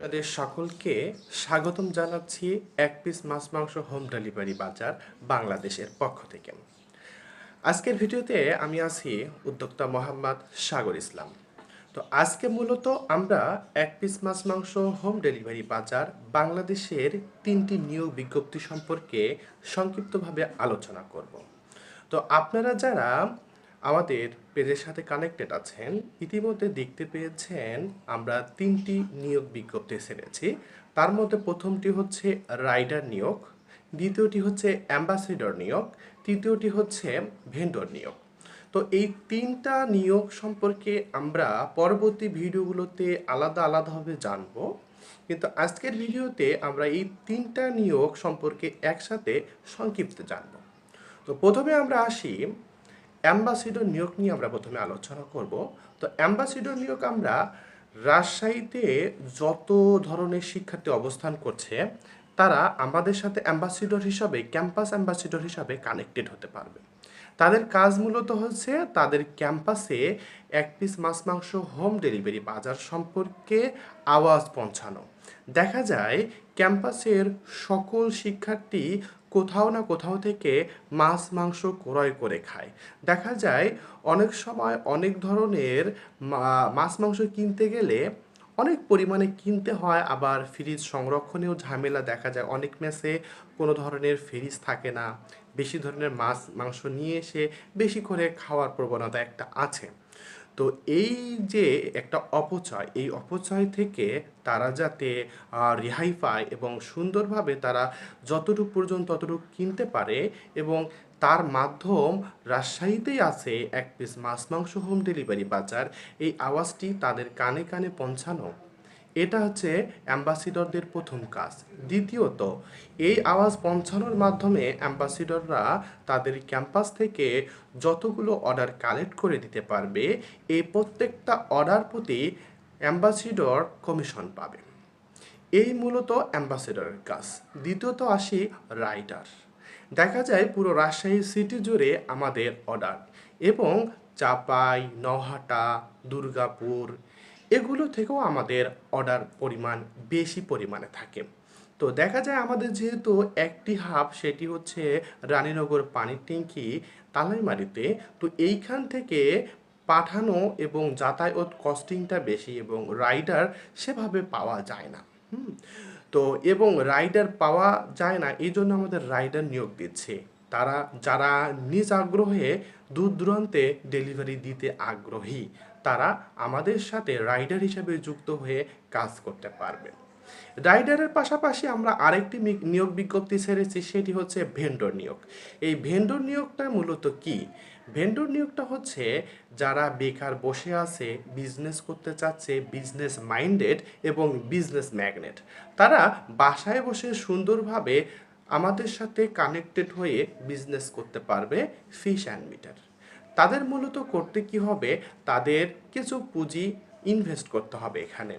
আপনাদের সকলকে স্বাগতম জানাচ্ছি এক পিস মাছ মাংস হোম ডেলিভারি বাজার বাংলাদেশের পক্ষ থেকে। আজকের ভিডিওতে আমি আছি উদ্যোক্তা মোহাম্মদ সাগর ইসলাম। তো আজকে মূলত আমরা এক পিস মাছ মাংস হোম ডেলিভারি বাজার বাংলাদেশের 3টি নিয়োগ বিজ্ঞপ্তি সম্পর্কে সংক্ষিপ্তভাবে আলোচনা করব। তো আপনারা যারা আমাদের পেজের সাথে কানেক্টেড আছেন ইতিমধ্যে দেখতে পেয়েছেন আমরা 3টি নিয়োগ বিজ্ঞপ্তি ছেড়েছি। তার মধ্যে প্রথমটি হচ্ছে রাইডার নিয়োগ, দ্বিতীয়টি হচ্ছে অ্যাম্বাসেডর নিয়োগ, তৃতীয়টি হচ্ছে ভেন্ডর নিয়োগ। তো এই 3টা নিয়োগ সম্পর্কে আমরা পরবর্তী ভিডিওগুলোতে আলাদা আলাদাভাবে জানবো, কিন্তু আজকের ভিডিওতে আমরা এই 3টা নিয়োগ সম্পর্কে একসাথে সংক্ষিপ্ত জানব। তো প্রথমে আমরা আসি অ্যাম্বাসেডর নিয়োগ নিয়ে আমরা প্রথমে আলোচনা করব। তো অ্যাম্বাসেডর নিয়োগ আমরা রাজশাহীতে যত ধরনের শিক্ষার্থী অবস্থান করছে তারা আমাদের সাথে অ্যাম্বাসেডর হিসাবে ক্যাম্পাস অ্যাম্বাসেডর হিসাবে কানেক্টেড হতে পারবে। তাদের কাজ মূলত হচ্ছে তাদের ক্যাম্পাসে এক পিস মাছ মাংস হোম ডেলিভারি বাজার সম্পর্কে আওয়াজ পৌঁছানো। দেখা যায় ক্যাম্পাসের সকল শিক্ষার্থী কোথাও না কোথাও থেকে মাছ মাংস ক্রয় করে খায়। দেখা যায় অনেক সময় অনেক ধরনের মাছ মাংস কিনতে গেলে অনেক পরিমাণে কিনতে হয়, আবার ফ্রিজ সংরক্ষণেও ঝামেলা। দেখা যায় অনেক মেসে কোনো ধরনের ফ্রিজ থাকে না, বেশি ধরনের মাছ মাংস নিয়ে এসে বেশি করে খাওয়ার প্রবণতা একটা আছে। তো এই যে একটা অপচয়, এই অপচয় থেকে তারা যাতে রেহাই পায় এবং সুন্দরভাবে তারা যতটুকু পর্যন্ত ততটুকু কিনতে পারে, এবং তার মাধ্যম রাজশাহীতেই আছে এক পিস মাছ মাংস হোম ডেলিভারি বাজার, এই আওয়াজটি তাদের কানে কানে পৌঁছানো, এটা হচ্ছে অ্যাম্বাসিডরদের প্রথম কাজ। দ্বিতীয়ত, এই আওয়াজ পৌঁছানোর মাধ্যমে অ্যাম্বাসিডররা তাদের ক্যাম্পাস থেকে যতগুলো অর্ডার কালেক্ট করে দিতে পারবে, এই প্রত্যেকটা অর্ডার প্রতি অ্যাম্বাসিডর কমিশন পাবে। এই মূলত অ্যাম্বাসেডরের কাজ। দ্বিতীয়ত আসি রাইডার। দেখা যায় পুরো রাজশাহী সিটি জুড়ে আমাদের অর্ডার, এবং চাপাই, নওহাটা, দুর্গাপুর এগুলো থেকেও আমাদের অর্ডার পরিমাণ বেশি পরিমাণে থাকে। তো দেখা যায় আমাদের যেহেতু একটি হাব, সেটি হচ্ছে রানীনগর পানির ট্যাঙ্কি তালাইমারিতে, তো এইখান থেকে পাঠানো এবং যাতায়াত কস্টিংটা বেশি, এবং রাইডার সেভাবে পাওয়া যায় না। তো এবং রাইডার পাওয়া যায় না, এই জন্য আমাদের রাইডার নিয়োগ দিচ্ছে। তারা যারা নিজ আগ্রহে দূর দূরান্তে ডেলিভারি দিতে আগ্রহী, তারা আমাদের সাথে রাইডার হিসেবে যুক্ত হয়ে কাজ করতে পারবে। রাইডারের পাশাপাশি আমরা আরেকটি নিয়োগ বিজ্ঞপ্তি ছেড়েছি, সেটি হচ্ছে ভেন্ডর নিয়োগ। এই ভেন্ডর নিয়োগটা মূলত কি? ভেন্ডর নিয়োগটা হচ্ছে যারা বেকার বসে আছে, বিজনেস করতে চাচ্ছে, বিজনেস মাইন্ডেড এবং বিজনেস ম্যাগনেট, তারা বাসায় বসে সুন্দরভাবে আমাদের সাথে কানেক্টেড হয়ে বিজনেস করতে পারবে ফিশ অ্যান্ড মিটার। তাদের মূলত করতে কি হবে, তাদের কিছু পুঁজি ইনভেস্ট করতে হবে এখানে।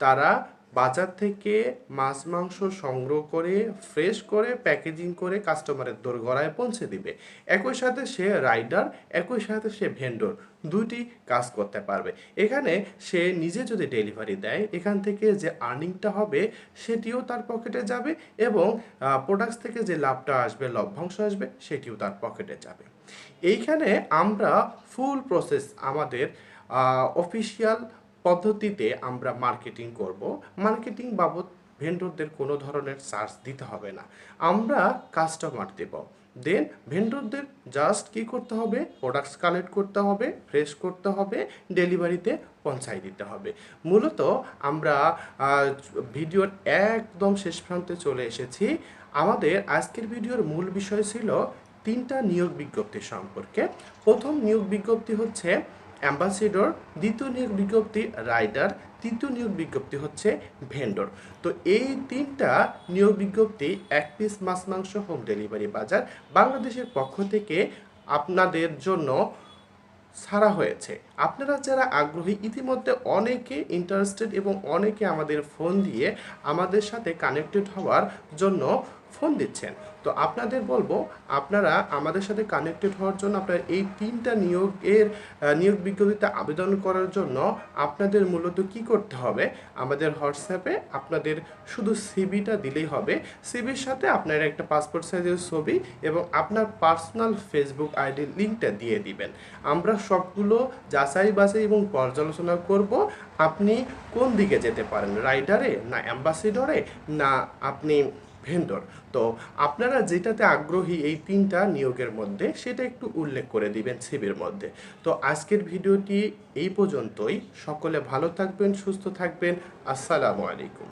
তারা বাজার থেকে মাছ মাংস সংগ্রহ করে ফ্রেশ করে প্যাকেজিং করে কাস্টমারের দোরগোড়ায় পৌঁছে দিবে। একই সাথে সে রাইডার, একই সাথে সে ভেন্ডর, দুটি কাজ করতে পারবে। এখানে সে নিজে যদি ডেলিভারি দেয়, এখান থেকে যে আর্নিংটা হবে সেটিও তার পকেটে যাবে, এবং প্রোডাক্টস থেকে যে লাভটা আসবে, লভ্যাংশ আসবে, সেটিও তার পকেটে যাবে। এইখানে আমরা ফুল প্রসেস আমাদের অফিসিয়াল পদ্ধতিতে আমরা মার্কেটিং করব। মার্কেটিং বাবদ ভেন্ডরদের কোনো ধরনের চার্জ দিতে হবে না, আমরা কাস্টমার দেব। দেন ভেন্ডরদের জাস্ট কি করতে হবে, প্রোডাক্টস কালেক্ট করতে হবে, ফ্রেশ করতে হবে, ডেলিভারিতে পৌঁছাই দিতে হবে। মূলত আমরা ভিডিওর একদম শেষ প্রান্তে চলে এসেছি। আমাদের আজকের ভিডিওর মূল বিষয় ছিল 3টা নিয়োগ বিজ্ঞপ্তি সম্পর্কে। প্রথম নিয়োগ বিজ্ঞপ্তি হচ্ছে অ্যাম্বাসেডর, দ্বিতীয় নিয়োগ বিজ্ঞপ্তি রাইডার, তৃতীয় নিয়োগ বিজ্ঞপ্তি হচ্ছে ভেন্ডর। তো এই 3টা নিয়োগ বিজ্ঞপ্তি এক পিস মাছ মাংস হোম ডেলিভারি বাজার বাংলাদেশের পক্ষ থেকে আপনাদের জন্য ছাড়া হয়েছে। আপনারা যারা আগ্রহী, ইতিমধ্যে অনেকে ইন্টারেস্টেড এবং অনেকে আমাদের ফোন দিয়ে আমাদের সাথে কানেক্টেড হওয়ার জন্য ফোন দিচ্ছেন। তো আপনাদের বলবো আপনারা আমাদের সাথে কানেক্টেড হওয়ার জন্য আপনারা এই ৩টা নিয়োগ বিজ্ঞপ্তিতে আবেদন করার জন্য আপনাদের মূলত কি করতে হবে, আমাদের হোয়াটসঅ্যাপে আপনাদের শুধু সিভিটা দিলেই হবে। সিভির সাথে আপনার একটা পাসপোর্ট সাইজের ছবি এবং আপনার পার্সোনাল ফেসবুক আইডির লিঙ্কটা দিয়ে দিবেন। আমরা সবগুলো যাচাই বাছাই এবং পর্যালোচনা করব আপনি কোন দিকে যেতে পারেন, রাইডারে না অ্যাম্বাসেডরে না আপনি ভেন্ডর। তো আপনারা যেটাতে আগ্রহী এই ৩টা নিয়োগের মধ্যে সেটা একটু উল্লেখ করে দিবেন সিভির মধ্যে। তো আজকের ভিডিওটি এই পর্যন্তই। সকলে ভালো থাকবেন, সুস্থ থাকবেন। আসসালামু আলাইকুম।